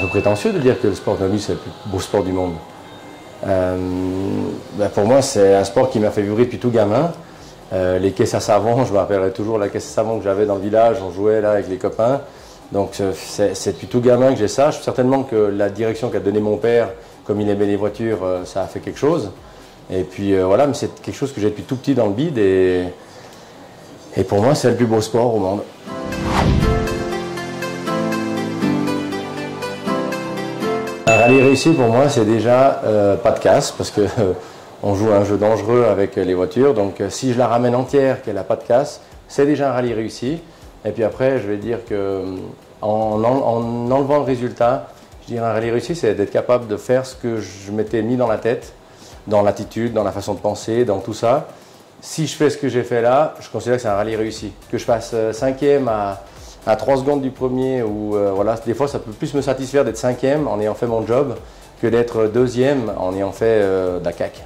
peu prétentieux de dire que le sport automobile c'est le plus beau sport du monde. Pour moi c'est un sport qui m'a fait vibrer depuis tout gamin. Les caisses à savon, je me rappellerai toujours la caisse à savon que j'avais dans le village, on jouait là avec les copains. Donc c'est depuis tout gamin que j'ai ça. Certainement que la direction qu'a donnée mon père, comme il aimait les voitures, ça a fait quelque chose. Et puis voilà, mais c'est quelque chose que j'ai depuis tout petit dans le bide et pour moi c'est le plus beau sport au monde. Un rallye réussi pour moi c'est déjà pas de casse parce que on joue à un jeu dangereux avec les voitures. Donc si je la ramène entière, qu'elle n'a pas de casse, c'est déjà un rallye réussi. Et puis après je vais dire que en enlevant le résultat, je dirais un rallye réussi c'est d'être capable de faire ce que je m'étais mis dans la tête, dans l'attitude, dans la façon de penser, dans tout ça. Si je fais ce que j'ai fait là, je considère que c'est un rallye réussi. Que je fasse 5e à 3 secondes du premier, ou voilà, des fois ça peut plus me satisfaire d'être 5e en ayant fait mon job que d'être 2e en ayant fait de la caque.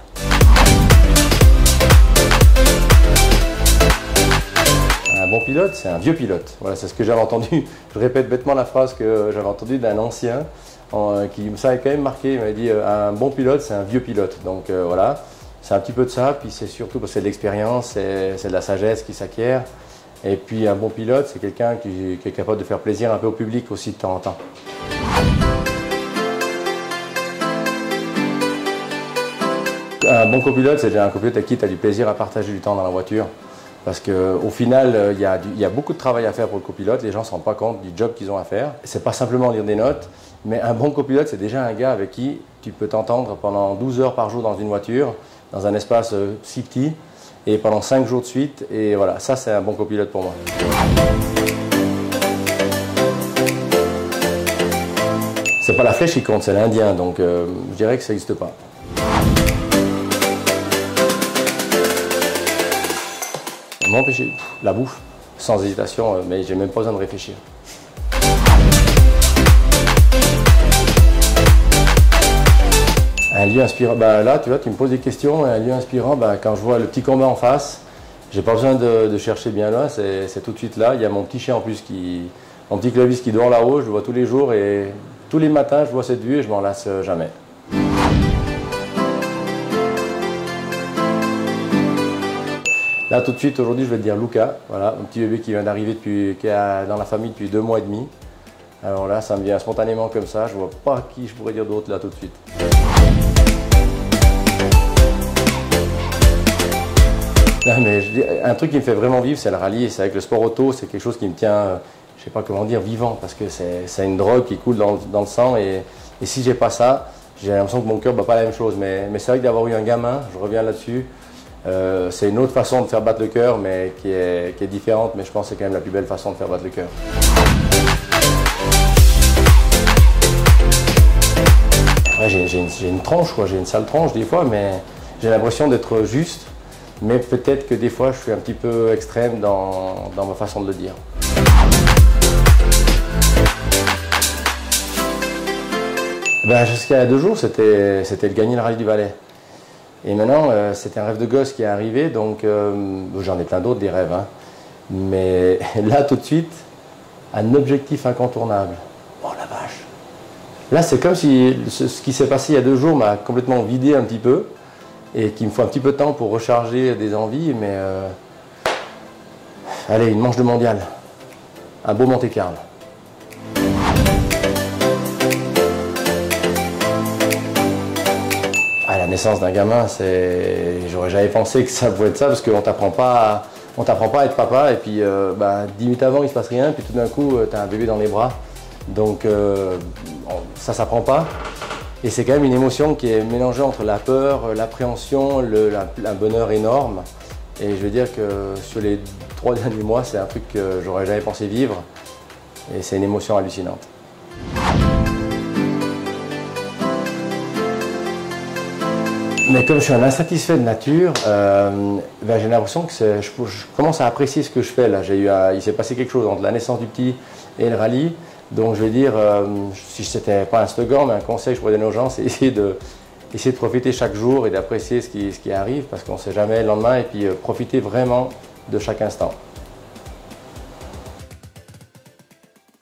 Un bon pilote, c'est un vieux pilote. Voilà, c'est ce que j'avais entendu. Je répète bêtement la phrase que j'avais entendue d'un ancien qui ça a quand même marqué. Il m'avait dit un bon pilote, c'est un vieux pilote. Donc voilà, c'est un petit peu de ça. Puis c'est surtout parce que c'est de l'expérience, c'est de la sagesse qui s'acquiert. Et puis un bon pilote, c'est quelqu'un qui est capable de faire plaisir un peu au public aussi de temps en temps. Un bon copilote, c'est déjà un copilote avec qui tu as du plaisir à partager du temps dans la voiture. Parce qu'au final, il y a beaucoup de travail à faire pour le copilote. Les gens ne se rendent pas compte du job qu'ils ont à faire. Ce n'est pas simplement lire des notes, mais un bon copilote, c'est déjà un gars avec qui tu peux t'entendre pendant 12 heures par jour dans une voiture, dans un espace si petit, et pendant 5 jours de suite. Et voilà, ça c'est un bon copilote pour moi. C'est pas la flèche qui compte, c'est l'Indien, donc je dirais que ça n'existe pas. M'empêcher, la bouffe, sans hésitation, mais j'ai même pas besoin de réfléchir. Un lieu inspirant, là tu vois, tu me poses des questions, un lieu inspirant, quand je vois le petit combat en face, j'ai pas besoin de chercher bien loin, c'est tout de suite là. Il y a mon petit chien en plus, mon petit Clovis qui dort là-haut, je le vois tous les jours et tous les matins je vois cette vue et je m'en lasse jamais. Là tout de suite aujourd'hui je vais te dire Luca, voilà, un petit bébé qui vient d'arriver qui est dans la famille depuis 2 mois et demi. Alors là ça me vient spontanément comme ça, je vois pas qui je pourrais dire d'autre là tout de suite. Non, mais un truc qui me fait vraiment vivre c'est le rallye, c'est avec le sport auto, c'est quelque chose qui me tient, je sais pas comment dire, vivant parce que c'est une drogue qui coule dans le sang et si j'ai pas ça, j'ai l'impression que mon cœur bat pas la même chose. Mais c'est vrai que d'avoir eu un gamin, je reviens là-dessus. C'est une autre façon de faire battre le cœur, mais qui est différente, mais je pense que c'est quand même la plus belle façon de faire battre le cœur. Ouais, j'ai une tronche, j'ai une sale tronche des fois, mais j'ai l'impression d'être juste, mais peut-être que des fois je suis un petit peu extrême dans ma façon de le dire. Jusqu'à il y a 2 jours, c'était de gagner le rallye du Valais. Et maintenant, c'était un rêve de gosse qui est arrivé, donc j'en ai plein d'autres, des rêves. Hein. Mais là, tout de suite, un objectif incontournable. Oh la vache! Là, c'est comme si ce qui s'est passé il y a 2 jours m'a complètement vidé un petit peu et qu'il me faut un petit peu de temps pour recharger des envies, mais allez, une manche de mondial. Un beau Monte-Carlo. La naissance d'un gamin, j'aurais jamais pensé que ça pouvait être ça parce qu'on t'apprend pas à être papa et puis 10 minutes avant il se passe rien puis tout d'un coup tu as un bébé dans les bras donc ça s'apprend pas et c'est quand même une émotion qui est mélangée entre la peur, l'appréhension, un bonheur énorme et je veux dire que sur les 3 derniers mois c'est un truc que j'aurais jamais pensé vivre et c'est une émotion hallucinante. Mais comme je suis un insatisfait de nature, j'ai l'impression que je commence à apprécier ce que je fais là. Il s'est passé quelque chose entre la naissance du petit et le rallye. Donc je veux dire, si ce n'était pas un slogan, mais un conseil que je pourrais donner aux gens, c'est essayer de profiter chaque jour et d'apprécier ce qui arrive parce qu'on ne sait jamais le lendemain et puis profiter vraiment de chaque instant.